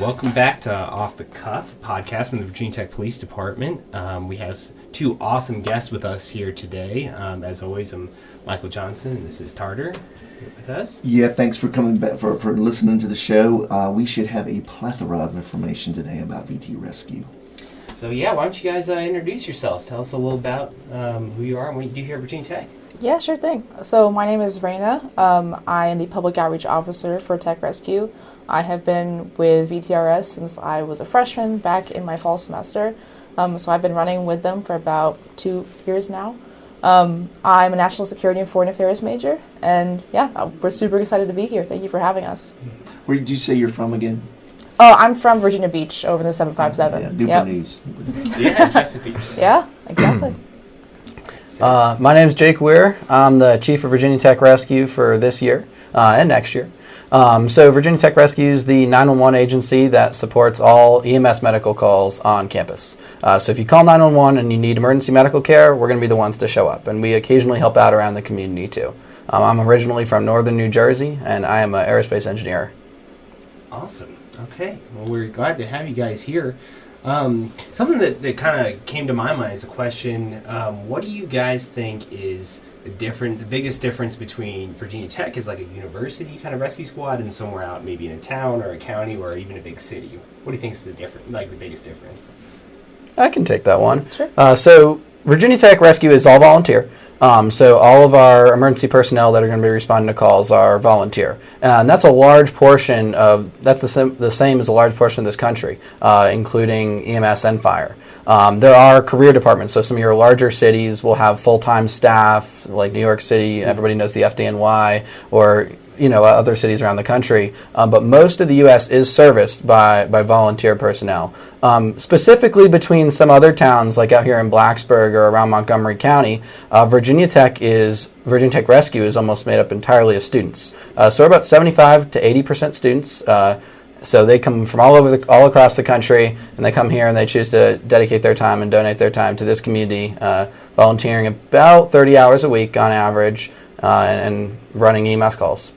welcome back to Off the Cuff, a podcast from the Virginia Tech Police Department. We have two awesome guests with us here today. As always, I'm Michael Johnson, and this is Tarter here with us. Yeah, thanks for coming back, for listening to the show. We should have a plethora of information today about VT Rescue. So yeah, why don't you guys introduce yourselves? Tell us a little about who you are and what you do here at Virginia Tech. Yeah, sure thing. So my name is Reina. I am the Public Outreach Officer for Tech Rescue. I have been with VTRS since I was a freshman back in my fall semester. So I've been running with them for about 2 years now. I'm a National Security and Foreign Affairs major. And yeah, we're super excited to be here. Thank you for having us. Where did you say you're from again? Oh, I'm from Virginia Beach over in the 757. Yeah, Newport News. Yeah, Chesapeake. Yeah, exactly. My name is Jake Wierer. I'm the Chief of Virginia Tech Rescue for this year and next year. So Virginia Tech Rescue is the 911 agency that supports all EMS medical calls on campus. So if you call 911 and you need emergency medical care, we're going to be the ones to show up. And we occasionally help out around the community too. I'm originally from northern New Jersey, and I am an aerospace engineer. Awesome. Okay. Well, we're glad to have you guys here. Something that kind of came to my mind is a question. What do you guys think is the biggest difference between Virginia Tech as like a university kind of rescue squad and somewhere out maybe in a town or a county or even a big city? What do you think is the biggest difference? I can take that one. Sure. So Virginia Tech Rescue is all volunteer. So all of our emergency personnel that are going to be responding to calls are volunteer. And that's a large portion that's the same as a large portion of this country, including EMS and fire. There are career departments, so some of your larger cities will have full-time staff, like New York City, everybody knows the FDNY, or other cities around the country, but most of the U.S. is serviced by volunteer personnel. Specifically between some other towns, like out here in Blacksburg or around Montgomery County, Virginia Tech Rescue is almost made up entirely of students. So we're about 75 to 80% students. So they come from all across the country, and they come here and they choose to dedicate their time and donate their time to this community, volunteering about 30 hours a week on average, and running EMS calls.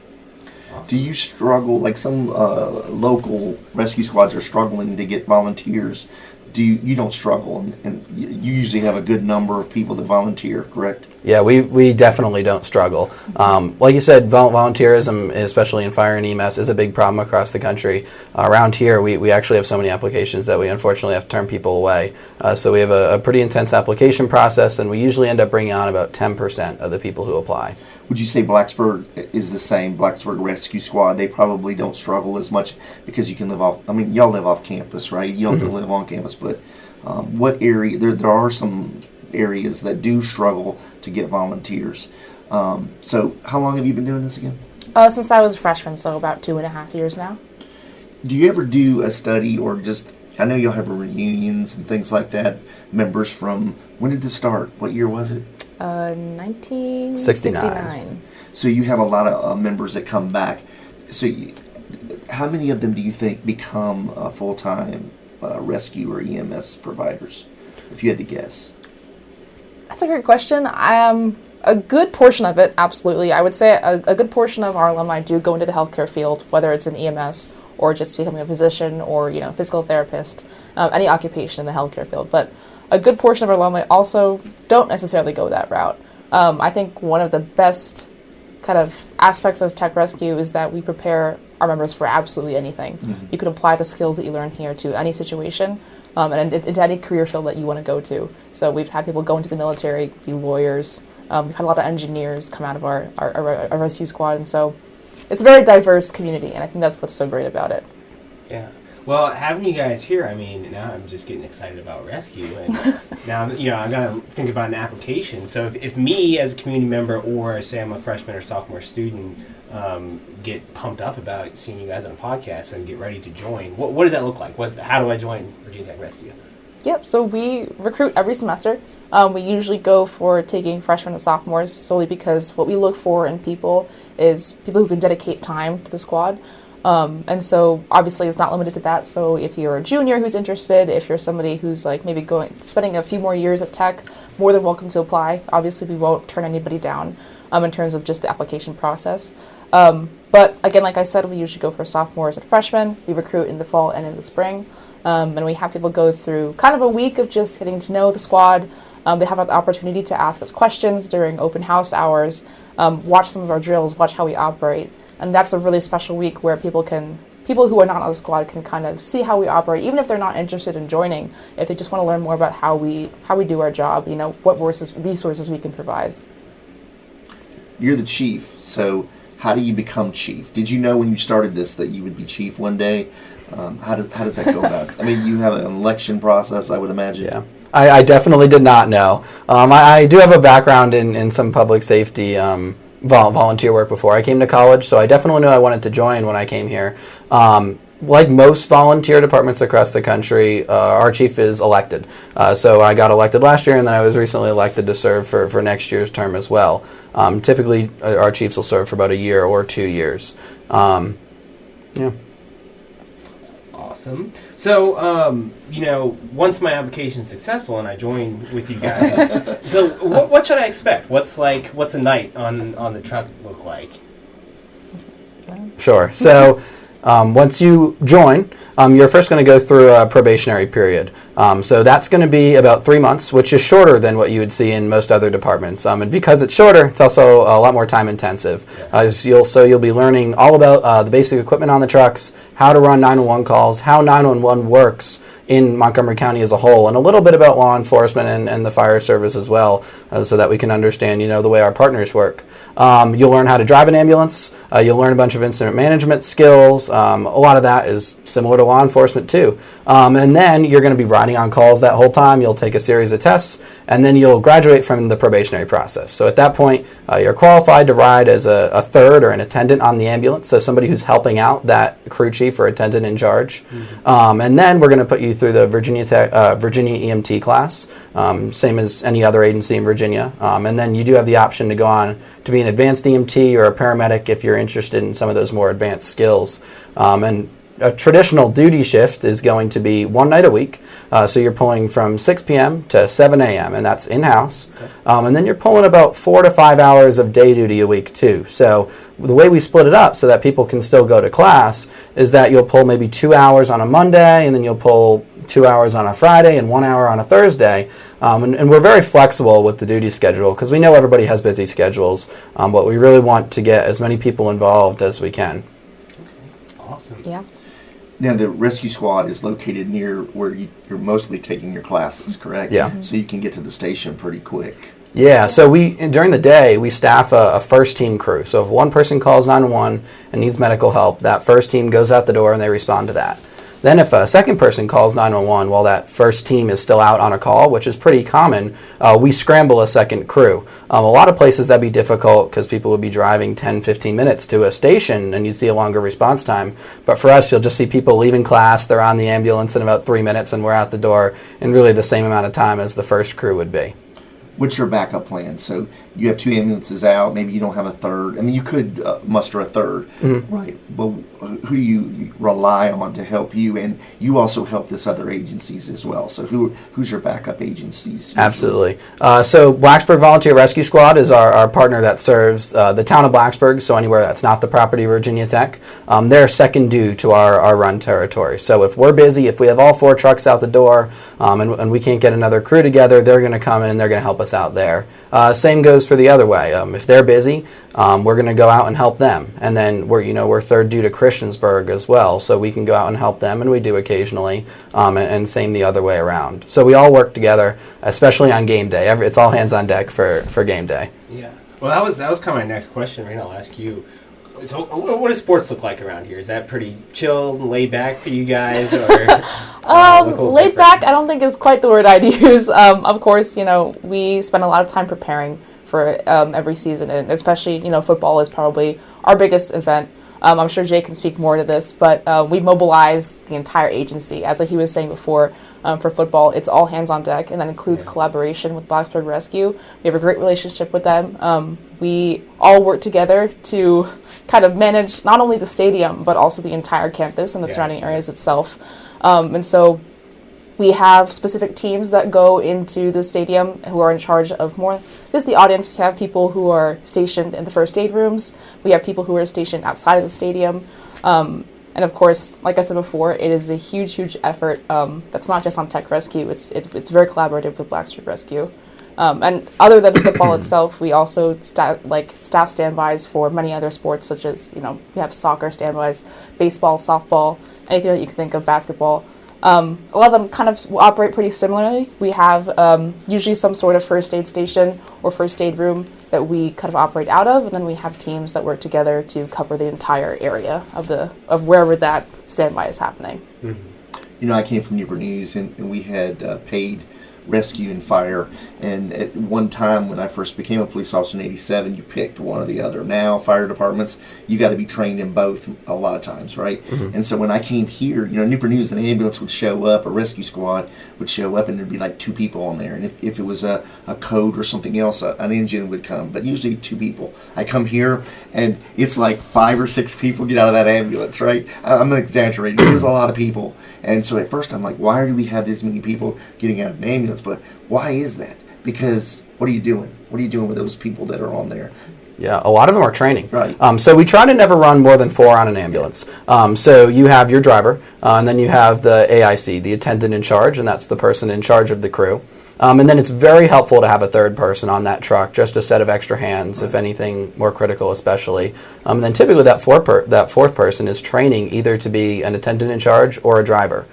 Do you struggle, like some local rescue squads are struggling to get volunteers? You don't struggle, and you usually have a good number of people that volunteer, correct? Yeah, we definitely don't struggle. Like you said, volunteerism, especially in fire and EMS, is a big problem across the country. Around here, we actually have so many applications that we unfortunately have to turn people away. So we have a pretty intense application process, and we usually end up bringing on about 10% of the people who apply. Would you say Blacksburg is the same? Blacksburg Rescue Squad, they probably don't struggle as much because you can live off, y'all live off campus, right? You don't have to live on campus, but what area, there are some areas that do struggle to get volunteers. So how long have you been doing this again? Since I was a freshman, so about 2.5 years now. Do you ever do a study or just, I know you'll have reunions and things like that, members from, when did this start? What year was it? 1969. So you have a lot of members that come back. So how many of them do you think become full-time rescue or EMS providers, if you had to guess? That's a great question. A good portion of it, absolutely. I would say a good portion of our alumni do go into the healthcare field, whether it's in EMS or just becoming a physician or physical therapist, any occupation in the healthcare field. But a good portion of our alumni also don't necessarily go that route. I think one of the best kind of aspects of Tech Rescue is that we prepare our members for absolutely anything. Mm-hmm. You can apply the skills that you learn here to any situation and into any career field that you want to go to. So we've had people go into the military, be lawyers. We've had a lot of engineers come out of our rescue squad, and so it's a very diverse community, and I think that's what's so great about it. Yeah. Well, having you guys here, now I'm just getting excited about rescue, and now I got to think about an application. So if me as a community member, or say I'm a freshman or sophomore student, get pumped up about seeing you guys on a podcast and get ready to join, what does that look like? How do I join Virginia Tech Rescue? Yep. So we recruit every semester. We usually go for taking freshmen and sophomores solely because what we look for in people is people who can dedicate time to the squad. And so obviously it's not limited to that. So if you're a junior who's interested, if you're somebody who's like maybe spending a few more years at Tech, more than welcome to apply. Obviously we won't turn anybody down in terms of just the application process. But again, like I said, we usually go for sophomores and freshmen. We recruit in the fall and in the spring. And we have people go through kind of a week of just getting to know the squad. They have the opportunity to ask us questions during open house hours, watch some of our drills, watch how we operate. And that's a really special week where people who are not on the squad can kind of see how we operate, even if they're not interested in joining, if they just want to learn more about how we do our job, what resources we can provide. You're the chief, so how do you become chief? Did you know when you started this that you would be chief one day? How does that go about? I mean, you have an election process, I would imagine. Yeah. I definitely did not know. I do have a background in some public safety volunteer work before I came to college, so I definitely knew I wanted to join when I came here. Like most volunteer departments across the country, our chief is elected. So I got elected last year, and then I was recently elected to serve for next year's term as well. Typically, our chiefs will serve for about a year or 2 years. Yeah. Awesome. So, once my application is successful and I join with you guys, so what should I expect? What's a night on the truck look like? Sure. So once you join, you're first going to go through a probationary period. So that's going to be about 3 months, which is shorter than what you would see in most other departments. And because it's shorter, it's also a lot more time intensive. You'll be learning all about the basic equipment on the trucks, how to run 911 calls, how 911 works in Montgomery County as a whole, and a little bit about law enforcement and the fire service as well, so that we can understand, the way our partners work. You'll learn how to drive an ambulance. You'll learn a bunch of incident management skills. A lot of that is similar to law enforcement too. And then you're going to be riding on calls that whole time. You'll take a series of tests, and then you'll graduate from the probationary process. So at that point, you're qualified to ride as a third or an attendant on the ambulance, so somebody who's helping out that crew chief or attendant in charge. Mm-hmm. And then we're going to put you through the Virginia EMT class, same as any other agency in Virginia. And then you do have the option to go on to be an advanced EMT or a paramedic if you're interested in some of those more advanced skills. And a traditional duty shift is going to be 1 night a week. So you're pulling from 6 p.m. to 7 a.m., and that's in-house. Okay. And then you're pulling about 4 to 5 hours of day duty a week, too. So the way we split it up so that people can still go to class is that you'll pull maybe 2 hours on a Monday, and then you'll pull 2 hours on a Friday and 1 hour on a Thursday. And we're very flexible with the duty schedule because we know everybody has busy schedules, but we really want to get as many people involved as we can. Okay. Awesome. Yeah. Now, the rescue squad is located near where you're mostly taking your classes, correct? Yeah. So you can get to the station pretty quick. Yeah, so during the day, we staff a first team crew. So if one person calls 911 and needs medical help, that first team goes out the door and they respond to that. Then if a second person calls 911 while that first team is still out on a call, which is pretty common, we scramble a second crew. A lot of places that'd be difficult because people would be driving 10, 15 minutes to a station and you'd see a longer response time. But for us, you'll just see people leaving class, they're on the ambulance in about 3 minutes and we're out the door in really the same amount of time as the first crew would be. What's your backup plan? So you have 2 ambulances out. Maybe you don't have a third. I mean, you could muster a third, mm-hmm. right? But who do you rely on to help you? And you also help this other agencies as well. So who's your backup agencies? Usually? Absolutely. So Blacksburg Volunteer Rescue Squad is our partner that serves the town of Blacksburg, so anywhere that's not the property of Virginia Tech. They're second due to our run territory. So if we're busy, if we have all 4 trucks out the door and we can't get another crew together, they're going to come in and they're going to help us out there. Same goes for the other way. If they're busy, we're going to go out and help them. And then we're third due to Christiansburg as well, so we can go out and help them, and we do occasionally, and same the other way around. So we all work together, especially on game day. It's all hands on deck for game day. Yeah. Well, that was kind of my next question, Reina. I'll ask you. So, what does sports look like around here? Is that pretty chill and laid back for you guys, or laid back? I don't think is quite the word I'd use. Of course, we spend a lot of time preparing for every season, and especially football is probably our biggest event. I'm sure Jay can speak more to this, but we mobilize the entire agency. As he was saying before, for football, it's all hands on deck, and that includes collaboration with Blacksburg Rescue. We have a great relationship with them. We all work together to kind of manage not only the stadium, but also the entire campus and the surrounding areas itself. And so we have specific teams that go into the stadium who are in charge of more just the audience. We have people who are stationed in the first aid rooms. We have people who are stationed outside of the stadium. And of course, like I said before, it is a huge, huge effort. That's not just on Tech Rescue. It's very collaborative with Blacksburg Rescue. And other than football itself, we also staff standbys for many other sports, such as, we have soccer standbys, baseball, softball, anything that you can think of, basketball. A lot of them kind of operate pretty similarly. We have usually some sort of first aid station or first aid room that we kind of operate out of, and then we have teams that work together to cover the entire area of wherever that standby is happening. Mm-hmm. I came from Newport News, and we had paid rescue and fire, and at one time when I first became a police officer in '87, you picked one or the other. Now fire departments, you got to be trained in both a lot of times, right? Mm-hmm. And so when I came here, Newport News, an ambulance would show up, a rescue squad would show up, and there'd be like 2 people on there, and if it was a code or something else, an engine would come, but usually 2 people. I come here and it's like 5 or 6 people get out of that ambulance, right? I'm not exaggerating. There's a lot of people. And so at first I'm like, why do we have this many people getting out of an ambulance? But why is that? Because what are you doing? What are you doing with those people that are on there? Yeah, a lot of them are training. Right. So we try to never run more than 4 on an ambulance. So you have your driver, and then you have the AIC, the attendant in charge, and that's the person in charge of the crew. And then it's very helpful to have a third person on that truck, just a set of extra hands, if anything more critical especially. And then typically that fourth person is training either to be an attendant in charge or a driver.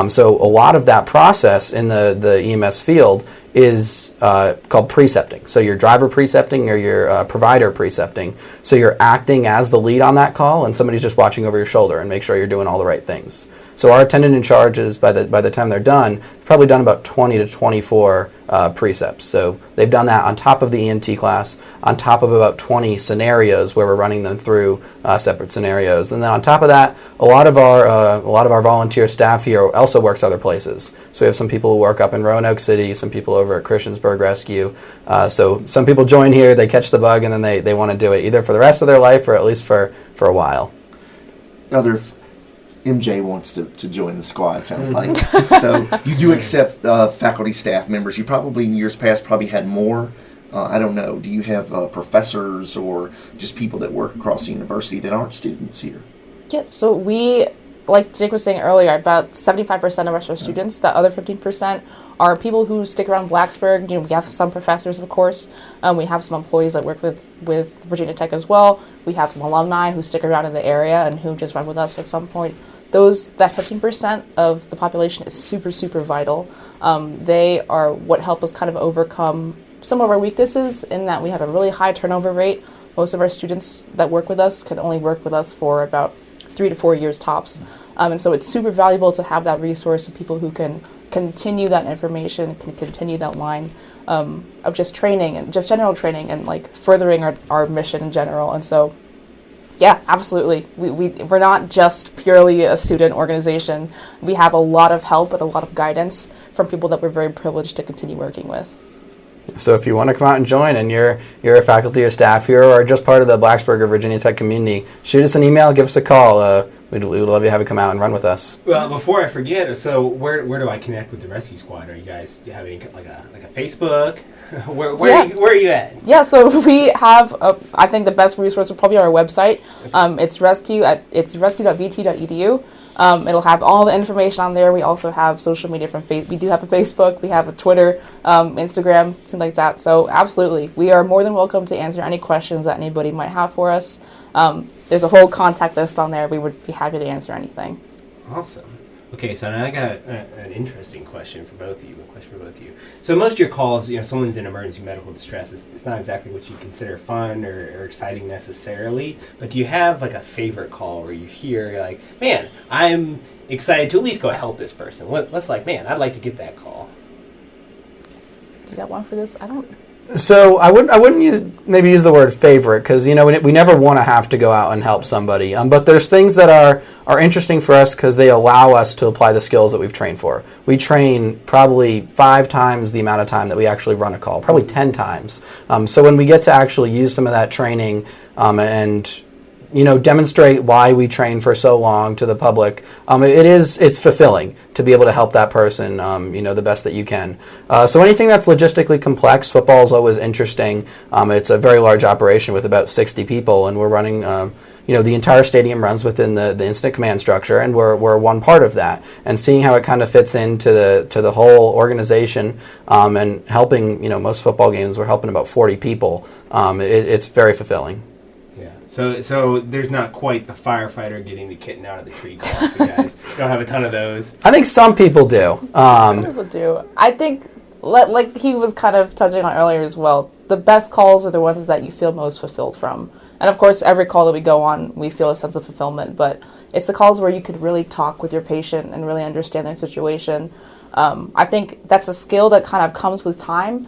So a lot of that process in the EMS field is called precepting. So your driver precepting or your provider precepting. So you're acting as the lead on that call, and somebody's just watching over your shoulder and make sure you're doing all the right things. So our attendant in charges, by the time they're done, probably done about 20 to 24 precepts. So they've done that on top of the ENT class, on top of about 20 scenarios where we're running them through separate scenarios. And then on top of that, a lot of our volunteer staff here also works other places. So we have some people who work up in Roanoke City, some people over at Christiansburg Rescue. So some people join here, they catch the bug, and then they want to do it either for the rest of their life or at least for a while. MJ wants to join the squad, sounds like. So you do accept faculty staff members. You probably in years past had more. I don't know. Do you have professors or just people that work across the university that aren't students here? Yep. So we, like Jake was saying earlier, about 75% of us are students. The other 15% are people who stick around Blacksburg. We have some professors, of course. We have some employees that work with Virginia Tech as well. We have some alumni who stick around in the area and who just run with us at some point. That 15% of the population is super, super vital. They are what help us kind of overcome some of our weaknesses in that we have a really high turnover rate. Most of our students that work with us can only work with us for about 3 to 4 years tops. And so it's super valuable to have that resource of people who can continue that information, can continue that line of just training and just general training and like furthering our mission in general. And so yeah, absolutely. We're not just purely a student organization. We have a lot of help and a lot of guidance from people that we're very privileged to continue working with. So if you want to come out and join and you're a faculty or staff here or just part of the Blacksburg or Virginia Tech community, shoot us an email, give us a call. We'd love to have you come out and run with us. Well, before I forget, so where do I connect with the rescue squad? Are you guys, do you have any like a Facebook? Where are you at? Yeah, so we have I think the best resource is probably our website. It's rescue.vt.edu. It'll have all the information on there. We also have social media we do have a Facebook, we have a Twitter, Instagram, things like that. So absolutely, we are more than welcome to answer any questions that anybody might have for us. There's a whole contact list on there. We would be happy to answer anything. Awesome. Okay, so now I got an interesting question for both of you. So most of your calls, someone's in emergency medical distress. It's not exactly what you consider fun or exciting necessarily. But do you have like a favorite call where you hear you're like, man, I'm excited to at least go help this person? What's like, man, I'd like to get that call. Do you got one for this? I don't So I wouldn't maybe use the word favorite, because we never want to have to go out and help somebody. But there's things that are interesting for us because they allow us to apply the skills that we've trained for. We train probably 5 times the amount of time that we actually run a call, probably 10 times. So when we get to actually use some of that training and demonstrate why we train for so long to the public, it's fulfilling to be able to help that person, the best that you can. So anything that's logistically complex, football is always interesting. It's a very large operation with about 60 people, and we're running, the entire stadium runs within the incident command structure, and we're one part of that. And seeing how it kind of fits into the whole organization, and helping, most football games, we're helping about 40 people. It's very fulfilling. So there's not quite the firefighter getting the kitten out of the tree call. You guys don't have a ton of those. I think some people do. Some people do. I think, like he was kind of touching on earlier as well, the best calls are the ones that you feel most fulfilled from. And of course, every call that we go on, we feel a sense of fulfillment. But it's the calls where you could really talk with your patient and really understand their situation. I think that's a skill that kind of comes with time.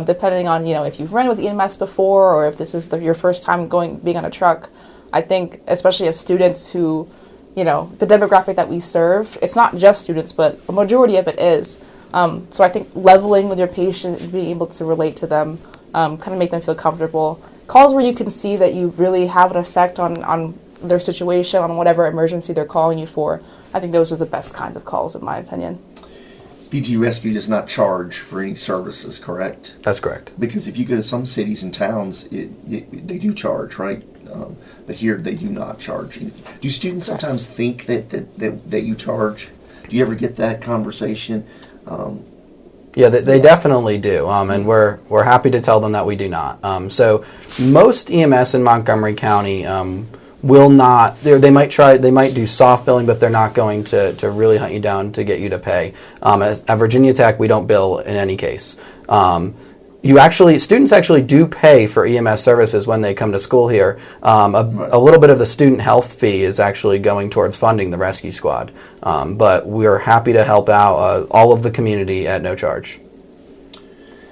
Depending on, if you've run with EMS before or if this is your first time being on a truck. I think, especially as students who, the demographic that we serve, it's not just students, but a majority of it is. So I think leveling with your patient and being able to relate to them, kind of make them feel comfortable. Calls where you can see that you really have an effect on their situation, on whatever emergency they're calling you for. I think those are the best kinds of calls, in my opinion. VG Rescue does not charge for any services, correct? That's correct. Because if you go to some cities and towns, they do charge, right? But here they do not charge. Do students sometimes think that you charge? Do you ever get that conversation? Yeah, they Yes. definitely do, and we're happy to tell them that we do not. So most EMS in Montgomery County will not. They might do soft billing, but they're not going to really hunt you down to get you to pay. At Virginia Tech, we don't bill in any case. Students actually do pay for EMS services when they come to school here. A little bit of the student health fee is actually going towards funding the rescue squad. But we're happy to help out all of the community at no charge.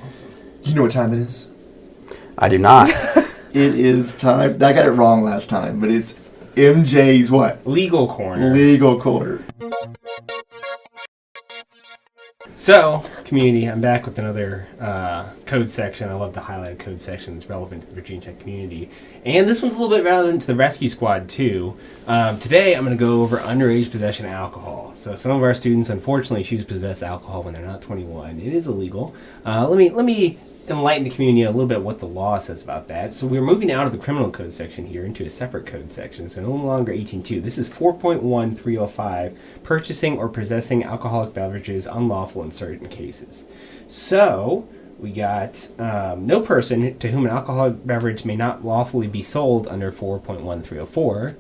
Awesome. You know what time it is? I do not. It is time. I got it wrong last time, but it's MJ's what? Legal corner. Legal corner. So, community, I'm back with another code section. I love to highlight a code section that's relevant to the Virginia Tech community. And this one's a little bit relevant to the rescue squad, too. Today, I'm going to go over underage possession of alcohol. So, some of our students, unfortunately, choose to possess alcohol when they're not 21. It is illegal. Let me enlighten the community a little bit what the law says about that. So we're moving out of the criminal code section here into a separate code section, so no longer 18.2. This is 4.1305, purchasing or possessing alcoholic beverages unlawful in certain cases. So we got no person to whom an alcoholic beverage may not lawfully be sold under 4.1304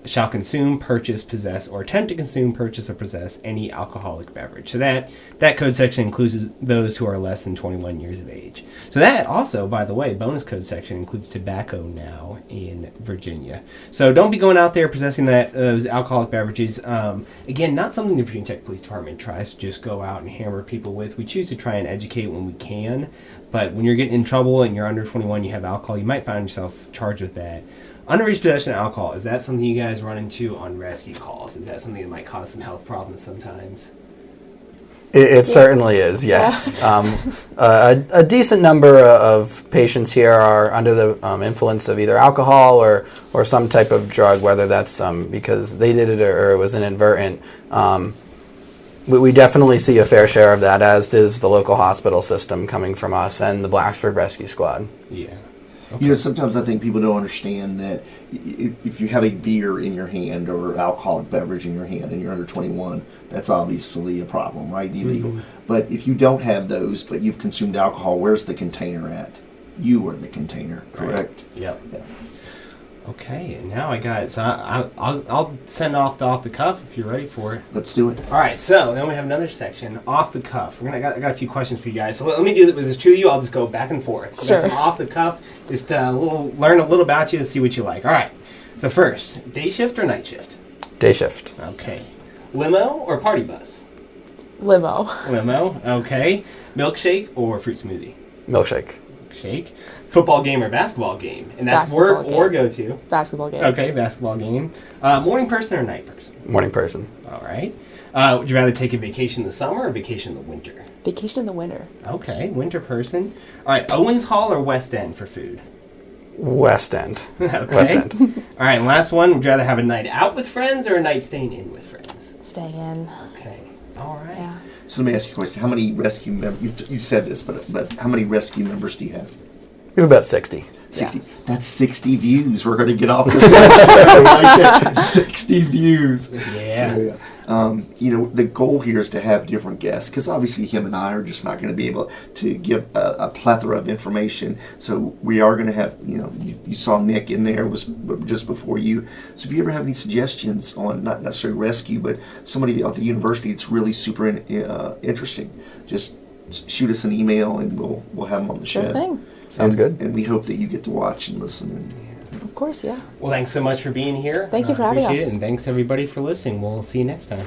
shall consume, purchase, possess, or attempt to consume, purchase, or possess any alcoholic beverage. So that code section includes those who are less than 21 years of age. So that also, by the way, bonus code section includes tobacco now in Virginia. So don't be going out there possessing those alcoholic beverages. Again, not something the Virginia Tech Police Department tries to just go out and hammer people with. We choose to try and educate when we can. But when you're getting in trouble and you're under 21, you have alcohol, you might find yourself charged with that. Underage possession of alcohol, is that something you guys run into on rescue calls? Is that something that might cause some health problems sometimes? It certainly is, yes. A decent number of patients here are under the influence of either alcohol or some type of drug, whether that's because they did it or it was inadvertent. We definitely see a fair share of that, as does the local hospital system coming from us and the Blacksburg Rescue Squad. Yeah. Okay. You know, sometimes I think people don't understand that if you have a beer in your hand or alcoholic beverage in your hand and you're under 21, that's obviously a problem, right? Illegal. Mm-hmm. But if you don't have those, but you've consumed alcohol, where's the container at? You are the container, correct? Right. Yep. Yeah. Okay, and now I got it. So I'll send off the cuff if you're ready for it. Let's do it. All right, so then we have another section, off the cuff. I got a few questions for you guys. So let me do that with this two of you. I'll just go back and forth. So sure. That's some off the cuff. Just learn a little about you to see what you like. All right. So first, day shift or night shift? Day shift. Okay. Limo or party bus? Limo. Limo. Okay. Milkshake or fruit smoothie? Milkshake. shake. Football game or basketball game? And that's work Basketball or game. go to. Basketball game. Okay, basketball game. Morning person or night person? Morning person. All right. Would you rather take a vacation in the summer or vacation in the winter? Vacation in the winter. Okay, winter person. All right, Owens Hall or West End for food? West End. Okay. West End. All right, and last one. Would you rather have a night out with friends or a night staying in with friends? Staying in. Okay. All right. Yeah. So let me ask you a question. How many rescue members, you've said this, but how many rescue members do you have? We have about 60. 60. Yes. That's 60 views. We're going to get off this show like that. 60 views. Yeah. So, the goal here is to have different guests because obviously him and I are just not going to be able to give a plethora of information. So we are going to have, you saw Nick in there was just before you. So if you ever have any suggestions on not necessarily rescue, but somebody at the university that's really super interesting, just shoot us an email and we'll have them on the show. Sure thing. Sounds good. And we hope that you get to watch and listen. Of course, yeah. Well, thanks so much for being here. Thank you for having Appreciate us. it, and thanks everybody for listening. We'll see you next time.